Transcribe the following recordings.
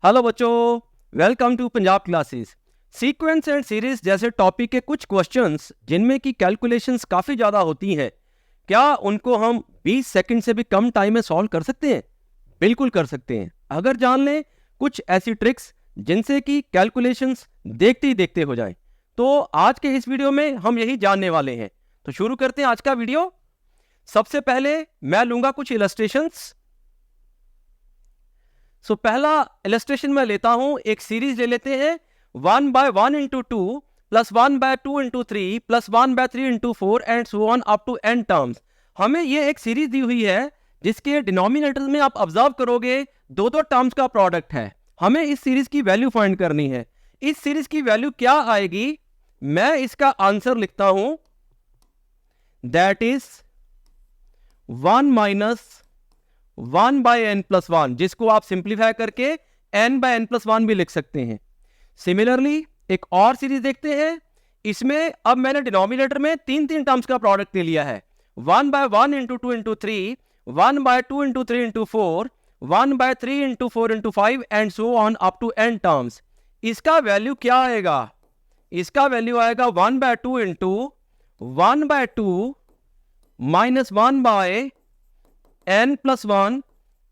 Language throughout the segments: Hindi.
हेलो बच्चों, welcome to Punjab classes. Sequence and series जैसे टॉपिक के कुछ क्वेश्चंस जिनमें की कैलकुलेशंस काफ़ी ज़्यादा होती हैं, क्या उनको हम 20 सेकंड से भी कम टाइम में सॉल्व कर सकते हैं? बिल्कुल कर सकते हैं, अगर जान लें कुछ ऐसी ट्रिक्स जिनसे कि कैलकुलेशंस देखते ही देखते हो जाएं। तो आज के इस वीडियो में हम यही जानने वाले हैं। तो शुरू करते हैं आज का वीडियो। सबसे पहले मैं लूंगा कुछ इलस्ट्रेशंस। पहला इलस्ट्रेशन में लेता हूं, एक सीरीज ले लेते हैं 1/1 into 2 plus 1/2 into 3 plus 1/3 into 4 and so on up to n terms. हमें ये एक सीरीज दी हुई है जिसके डिनोमिनेटर में आप ऑब्जर्व करोगे दो दो टर्म्स का प्रोडक्ट है। हमें इस सीरीज की वैल्यू फाइंड करनी है। इस सीरीज की वैल्यू क्या आएगी? मैं इसका आंसर लिखता हूं, दैट इज 1-1/n+1, जिसको आप सिंप्लीफाई करके n/n+1 भी लिख सकते हैं। सिमिलरली एक और सीरीज देखते हैं। इसमें अब मैंने डिनोमिनेटर में तीन टर्म्स का प्रोडक्ट ले लिया है। 1/1 into 2 into 3, 1/2 into 3 into 4, 1/3 into 4 into 5 and so on up to n terms. इसका वैल्यू क्या आएगा? इसका वैल्यू आएगा 1/2 into 1/2 minus 1/n+1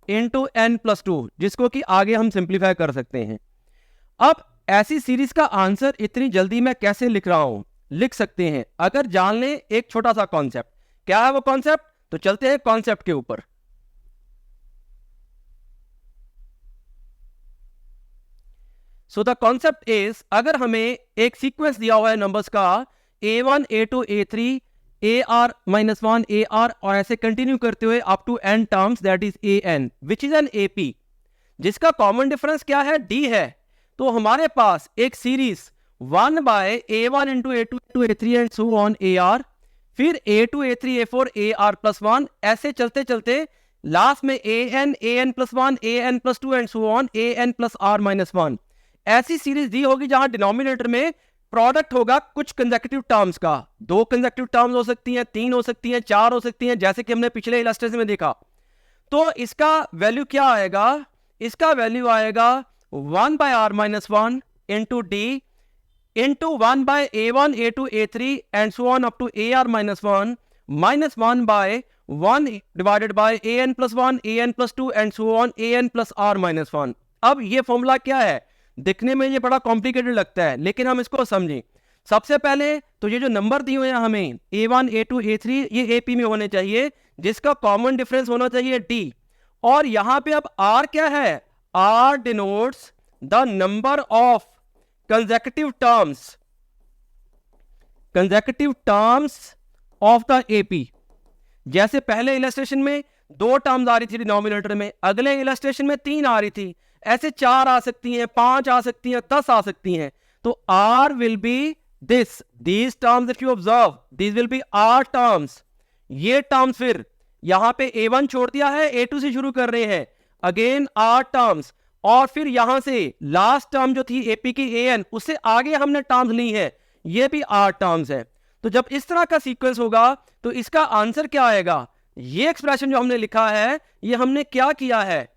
into n+2, जिसको कि आगे हम सिंप्लीफाई कर सकते हैं। अब ऐसी सीरीज का आंसर इतनी जल्दी मैं कैसे लिख रहा हूं? लिख सकते हैं अगर जान लें एक छोटा सा कॉन्सेप्ट। क्या है वो कॉन्सेप्ट? तो चलते हैं कॉन्सेप्ट के ऊपर। सो द कॉन्सेप्ट इज, अगर हमें एक सीक्वेंस दिया हुआ है नंबर्स का a1 a2 a3 AR-1 AR और ऐसे कंटिन्यू करते हुए up to n terms, that is an, which is an AP, जिसका कॉमन डिफरेंस क्या है? D है। तो हमारे पास एक series 1/a1 into a2 into a3 and so on AR, फिर a2 a3 a4 AR+1, ऐसे चलते चलते लास्ट में an+1 an+2 and so on an+r-1। ऐसी सीरीज दी होगी जहां डिनोमिनेटर में प्रोडक्ट होगा कुछ कंसेक्यूटिव टर्म्स का। दो कंसेक्यूटिव टर्म्स हो सकती हैं, तीन हो सकती हैं, चार हो सकती हैं, जैसे कि हमने पिछले इलस्ट्रेशन में देखा। तो इसका वैल्यू क्या आएगा? इसका वैल्यू आएगा 1/r-1 into d into 1/a1 a2 a3 and so on up to ar-1 minus 1/1 divided by an+1 an+2 and so on an+r-1। अब ये फॉर्मूला क्या है? दिखने में ये बड़ा कॉम्प्लिकेटेड लगता है, लेकिन हम इसको समझें। सबसे पहले तो ये जो नंबर दिए हुए हैं हमें a1 a2 a3, ये AP में होने चाहिए, जिसका कॉमन डिफरेंस होना चाहिए D। और यहां पे अब R क्या है? R denotes the number of consecutive terms of the AP। जैसे पहले इलस्ट्रेशन में दो टर्म्स आ रही थी डिनोमिनेटर में, अगले इलस्ट्रेशन में तीन आ रही थी, ऐसे चार आ सकती हैं, पांच आ सकती हैं, 10 आ सकती हैं। तो R will be these terms if you observe, these will be R terms। ये टर्म्स फिर यहां पे A1 छोड़ दिया है, A2 से शुरू कर रहे हैं, अगेन R टर्म्स, और फिर यहां से लास्ट टर्म जो थी AP की AN, उससे आगे हमने टर्म्स ली है, ये भी R टर्म्स है। तो जब इस तरह का सीक्वेंस होगा तो इसका आंसर क्या आएगा? ये एक्सप्रेशन जो हमने लिखा है, ये हमने क्या किया है?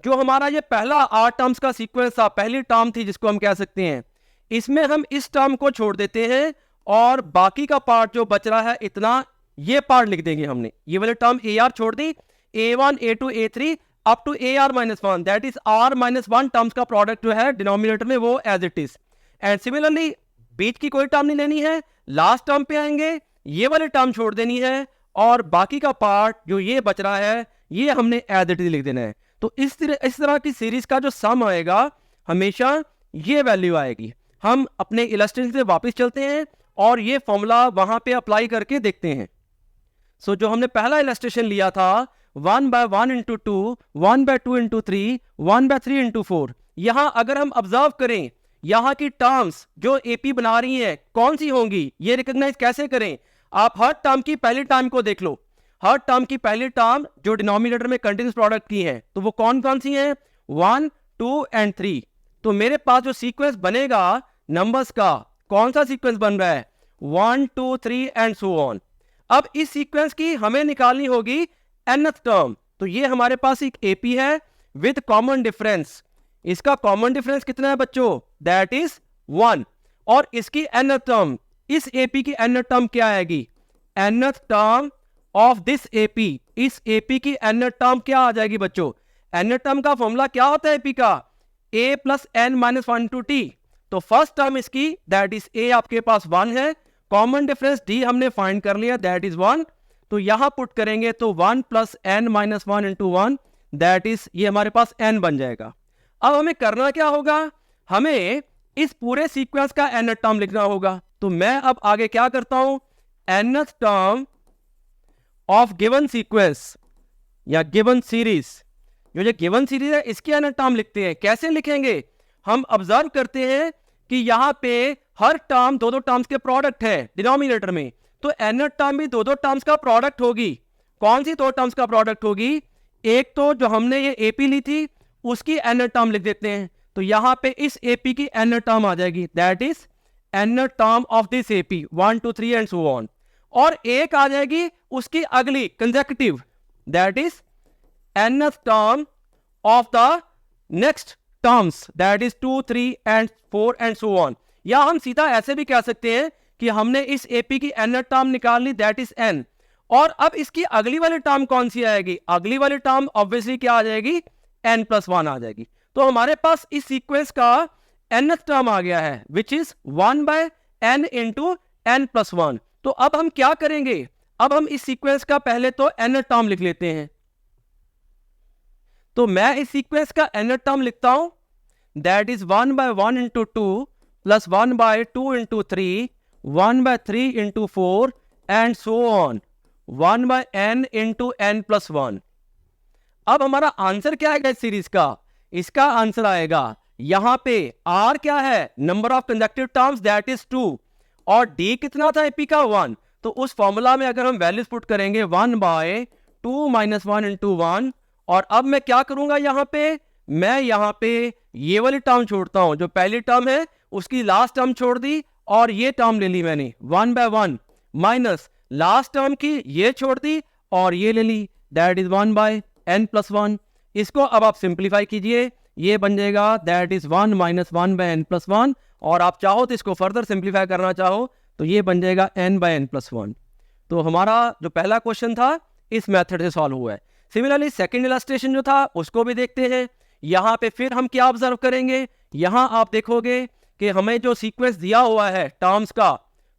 जो हमारा ये पहला R टर्म्स का सीक्वेंस था, पहली टर्म थी जिसको हम कह सकते हैं, इसमें हम इस टर्म को छोड़ देते हैं और बाकी का पार्ट जो बच रहा है इतना, ये पार्ट लिख देंगे हमने। ये वाले टर्म AR छोड़ दी, a1 a2 a3 up to AR-1, that is R-1 terms का प्रोडक्ट जो है डिनोमिनेटर में, वो as it is. And similarly बीच की कोई टर्म नहीं लेनी है, लास्ट टर्म पे आएंगे, ये वाले टर्म छोड़ देनी है और बाकी का पार्ट जो ये बच रहा है ये हमने एज इट इज लिख देना है। तो इस तरह की सीरीज का जो सम आएगा हमेशा ये वैल्यू आएगी। हम अपने इलस्ट्रेशन से वापस चलते हैं और ये फॉर्मूला वहां पे अप्लाई करके देखते हैं। जो हमने पहला इलस्ट्रेशन लिया था 1/1 into 2, 1/2 into 3, 1/3 into 4, यहां अगर हम ऑब्जर्व करें यहां की टर्म्स जो AP बना रही हैं कौन सी होंगी, ये रिकॉग्नाइज कैसे करें? आप हर टर्म की पहली टर्म को देख लो। हर टर्म की पहली टर्म जो डिनोमिनेटर में कंटीन्यूअस प्रोडक्ट की है, तो वो कौन कौन सी हैं? 1, 2 and 3। तो मेरे पास जो सीक्वेंस बनेगा नंबर्स का, कौन सा सीक्वेंस बन रहा है? 1, 2, 3 एंड सो ऑन। अब इस सीक्वेंस की हमें निकालनी होगी nth टर्म। तो ये हमारे पास एक AP है विद कॉमन डिफरेंस इसका कॉमन डिफरेंस कितना है बच्चों, दैट इज 1। और इसकी nth टर्म, इस AP की nth टर्म क्या आएगी, nth term of this AP, इस AP की nth टर्म क्या आ जाएगी बच्चों, nth टर्म का फॉर्मूला क्या होता है AP का, a plus n minus 1 to t। तो फर्स्ट टर्म इसकी दैट इज a आपके पास 1 है, कॉमन डिफरेंस d हमने फाइंड कर लिया दैट इज 1। तो यहां पुट करेंगे तो 1 plus n minus 1 into 1 that is, ये हमारे पास n बन जाएगा। अब हमें करना क्या होगा, हमें इस पूरे सीक्वेंस का nth टर्म लिखना होगा। तो मैं अब आगे क्या करता हूं, nth term of given sequence या गिवन सीरीज, जो गिवन सीरीज है इसकी nth टर्म लिखते हैं। कैसे लिखेंगे, हम ऑब्जर्व करते हैं कि यहां पे हर टर्म दो दो टर्म्स के प्रोडक्ट है डिनोमिनेटर में, तो nth टर्म भी दो दो टर्म्स का प्रोडक्ट होगी। कौन सी दो टर्म्स का प्रोडक्ट होगी, एक तो जो हमने ये AP ली थी उसकी nth टर्म लिख देते हैं, तो यहां पे इस AP की nth टर्म आ जाएगी that is nth term of this AP 1 2 3 and so on. और एक आ जाएगी उसकी अगली consecutive that is nth term of the next terms that is 2 3 and 4 and so on. या हम सीधा ऐसे भी कह सकते हैं कि हमने इस AP की nth टर्म निकाल ली दैट इज n, और अब इसकी अगली वाली टर्म कौन सी आएगी, अगली वाली टर्म ऑब्वियसली क्या आ जाएगी, n प्लस 1 आ जाएगी। तो हमारे पास इस सीक्वेंस का nth टर्म आ गया है which is 1 by n into n plus 1। तो अब हम क्या करेंगे, अब हम इस सीक्वेंस का पहले तो nth टर्म लिख लेते हैं। तो मैं इस सीक्वेंस का nth टर्म लिखता हूं that is 1 by 1 into 2 plus 1 by 2 into 3 1 by 3 into 4 and so on 1 by n into n plus 1। अब हमारा आंसर क्या आएगा इस सीरीज का, इसका आंसर आएगा यहां पे r क्या है, number of consecutive terms that is 2, और d कितना था AP का 1। तो उस फॉर्मूला में अगर हम वैल्यूज पुट करेंगे 1 बाय 2 माइनस 1 इंटू 1, और अब मैं क्या करूंगा यहाँ पे, मैं यहाँ पे ये वाली टर्म छोड़ता हूं, जो पहली टर्म है उसकी लास्ट टर्म छोड़ दी और ये टर्म ले ली मैंने 1 बाय 1 माइनस लास्ट टर्म की ये छोड़ दी और ये ले ली that is 1 by n plus 1। इसको अब आप सिंप्लीफाई कीजिए, ये बन जाएगा that is 1 minus 1 by n plus 1, और आप चाहो तो इसको फर्दर सिंप्लीफाई करना चाहो तो ये बन जाएगा n बाय n प्लस 1। तो हमारा जो पहला क्वेश्चन था इस मेथड से सॉल्व हुआ है। सिमिलरली सेकंड इलस्ट्रेशन जो था उसको भी देखते हैं। यहाँ पे फिर हम क्या ऑब्जर्व करेंगे, यहाँ आप देखोगे कि हमें जो सीक्वेंस दिया हुआ है टर्म्स का,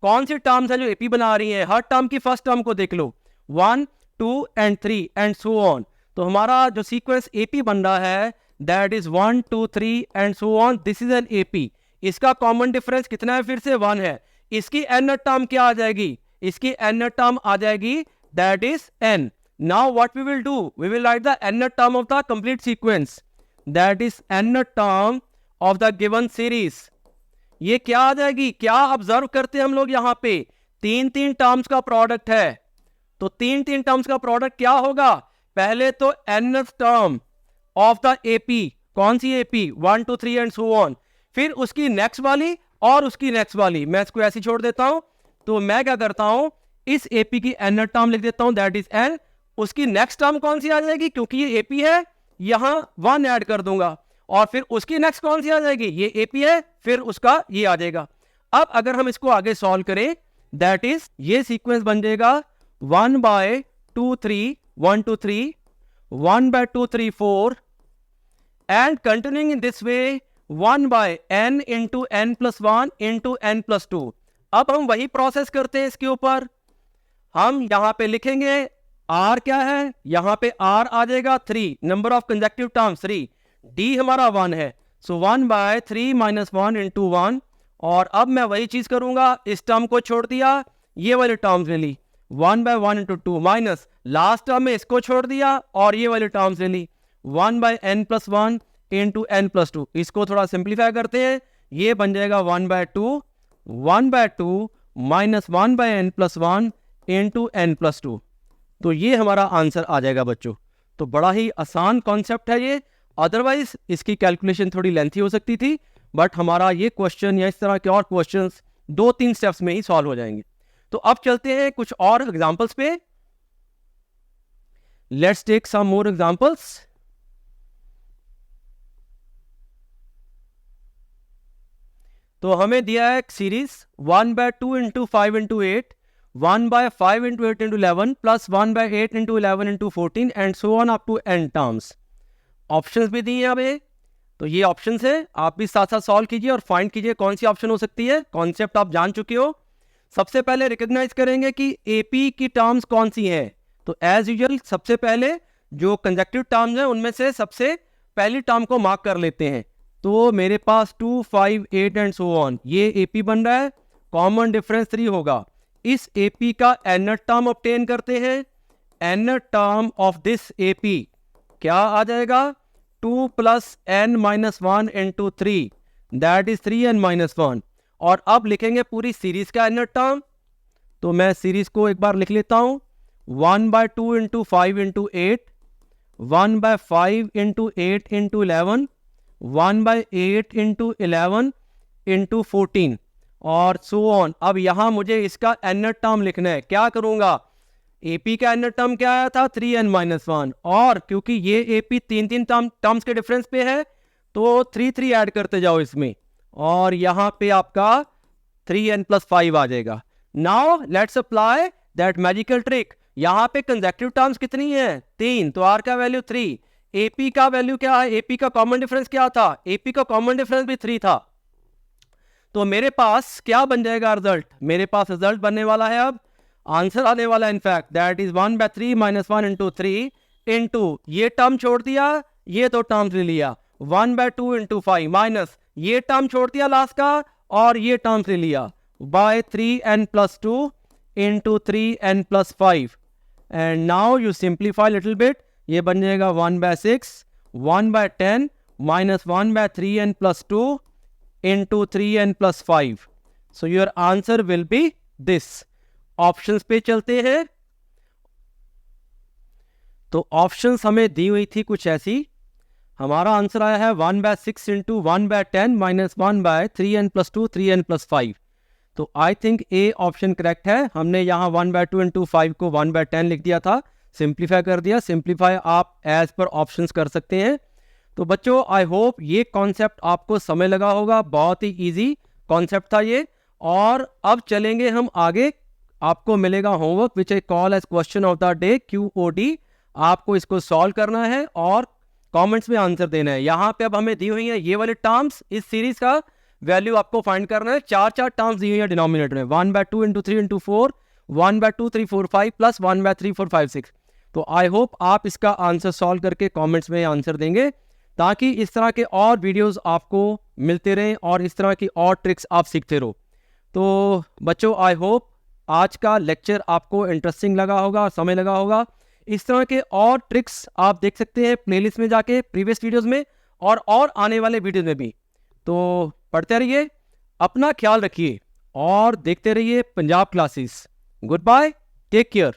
कौन सी टर्म्स है जो AP बना रही है, हर टर्म की फर्स्ट टर्म को देख लो 1 2 एंड 3 एंड सो ऑन। तो हमारा जो सीक्वेंस AP बन रहा है that is 1 2 3 and so on, this is an AP। इसका कॉमन डिफरेंस कितना है, फिर से 1 है। इसकी nth टर्म क्या आ जाएगी, इसकी nth टर्म आ जाएगी that is n। Now what we will do, we will write the nth term of the complete sequence that is nth term of the given series. ये क्या आ जाएगी, क्या ऑब्जर्व करते हैं हम लोग, यहाँ पे तीन तीन टर्म्स का प्रोडक्ट है, तो तीन तीन टर्म्स का प्रोडक्ट क्या होगा, पहले तो nth term of the AP, कौन सी AP 1 2 3 एंड सो ऑन, फिर उसकी नेक्स्ट वाली और उसकी नेक्स्ट वाली, मैं इसको ऐसे छोड़ देता हूं। तो मैं क्या करता हूं, इस AP की nth टर्म लिख देता हूं दैट इज n, उसकी नेक्स्ट टर्म कौन सी आ जाएगी, क्योंकि ये AP है यहां 1 ऐड कर दूंगा, और फिर उसकी नेक्स्ट कौन सी आ जाएगी, ये AP है फिर उसका ये आ जाएगा। अब अगर हम इसको आगे सॉल्व करें दैट इज ये सीक्वेंस बन जाएगा 1 by 2 3 1 2 3 1 by 2 3 4 and continuing in this way 1 by n into n plus 1 into n plus 2। अब हम वही प्रोसेस करते हैं इसके ऊपर, हम यहाँ पे लिखेंगे r क्या है, यहाँ पे r आ जाएगा 3, number of consecutive terms 3, d हमारा 1 है, सो 1 बाय 3 माइनस 1 इंटू 1। और अब मैं वही चीज करूंगा, इस टर्म को छोड़ दिया, ये वाली टर्म्स ले ली 1 by 1 into 2 minus last term में इसको छोड़ दिया और ये वाली टर्म्स ले ली 1 by n plus 1 into n plus 2। इसको थोड़ा सिंप्लीफाई करते हैं, ये बन जाएगा 1 by 2 minus 1 by n plus 1 into n plus 2। तो ये हमारा आंसर आ जाएगा बच्चों। तो बड़ा ही आसान कॉन्सेप्ट है ये, अदरवाइज इसकी कैलकुलेशन थोड़ी लेंथी हो सकती थी, बट हमारा ये क्वेश्चन या इस तरह के और क्वेश्चंस 2-3 स्टेप्स में ही सॉल्व हो जाएंगे। तो अब चलते हैं कुछ और एग्जांपल्स पे, let's take some more examples. तो हमें दिया है series 1/2 into 5 into 8, 1/5 into 8 into 11 plus 1/8 into 11 into 14 and so on up to n terms. Options भी दिए हैं अब ये, तो ये ऑप्शंस है, आप भी साथ साथ सॉल्व कीजिए और फाइंड कीजिए कौन सी ऑप्शन हो सकती है। कॉन्सेप्ट आप जान चुके हो। सबसे पहले रिकॉग्नाइज करेंगे कि एपी की टर्म्स कौन सी हैं। तो एज यूजुअल सबसे पहले जो कंजक्टिव टर्म्स हैं उनमें से सबसे पहली टर्म को मार्क कर लेते हैं। तो मेरे पास 2, 5, 8 एंड सो ऑन, ये एपी बन रहा है, कॉमन डिफरेंस 3 होगा। इस एपी का एनथ टर्म ऑब्टेन करते हैं। Nth term of this AP क्या आ जाएगा, 2 plus n minus 1 into 3, that is 3n minus 1। और अब लिखेंगे पूरी सीरीज का एनथ टर्म। तो मैं सीरीज को एक बार लिख लेता हूं, 1/2 into 5 into 8, 1/5 into 8 into 11, 1/8 into 11 into 14 और सो ऑन। अब यहां मुझे इसका एनथ टर्म लिखना है। क्या करूंगा, एपी का एनथ टर्म क्या आया था, 3n माइनस 1, और क्योंकि ये एपी तीन टर्म्स के डिफरेंस पे है तो 3 ऐड करते जाओ इसमें, और यहां पे आपका 3n प्लस 5 आ जाएगा। Now let's apply that magical trick. यहां पे कंसेक्टिव टर्म्स कितनी है, 3, तो r का वैल्यू 3। एपी का वैल्यू क्या है, एपी का कॉमन डिफरेंस क्या था, एपी का कॉमन डिफरेंस भी 3 था। तो मेरे पास क्या बन जाएगा रिजल्ट, मेरे पास रिजल्ट बनने वाला है, अब आंसर आने वाला है in fact, that is 1/3 minus 1 into 3 into ये टर्म छोड़ दिया, ये तो टर्म्स ले लिया, 1/2 इंटू 5 माइनस ये टर्म छोड़ दिया लास्ट का और ये टर्म्स ले लिया, by 3n plus 2 into 3n plus 5। And now you simplify little bit, ये बन जाएगा 1/6, 1/10 minus 1/3n plus 2 into 3n plus 5। So your answer will be this. Options पे चलते हैं। तो ऑप्शंस हमें दी हुई थी कुछ ऐसी, हमारा आंसर आया है 1/6 into 1/10 minus 1/3n plus 2 3n plus 5। तो I think A option correct है। हमने यहाँ 1/2 इंटू 5 को 1/10 लिख दिया था, सिंप्लीफाई कर दिया। सिंप्लीफाई आप एज पर ऑप्शंस कर सकते हैं। तो बच्चों आई होप ये कॉन्सेप्ट आपको समझ लगा होगा, बहुत ही इजी कॉन्सेप्ट था ये। और अब चलेंगे हम आगे, आपको मिलेगा homework which I call as question of the day, QOD। आपको इसको सॉल्व करना है और कमेंट्स में आंसर देना है। यहाँ पे अब हमें दी हुई है ये वाले टर्म्स, इस सीरीज का वैल्यू आपको फाइंड करना है। 4 टर्म्स दी हुई है डिनोमिनेटर में, 1/2 इंटू 3 इंटू 4, 1/2 3 4 5 प्लस 1/3 4 5 6। तो आई होप आप इसका आंसर सॉल्व करके कमेंट्स में आंसर देंगे, ताकि इस तरह के और वीडियोस आपको मिलते रहें और इस तरह की और ट्रिक्स आप सीखते रहो। तो बच्चों आई होप आज का लेक्चर आपको इंटरेस्टिंग लगा होगा और समय लगा होगा। इस तरह के और ट्रिक्स आप देख सकते हैं प्लेलिस्ट में जाके, प्रीवियस वीडियोस में और आने वाले वीडियोस में भी। तो पढ़ते रहिए, अपना ख्याल रखिए और देखते रहिए Punjab classes. Good bye, take care.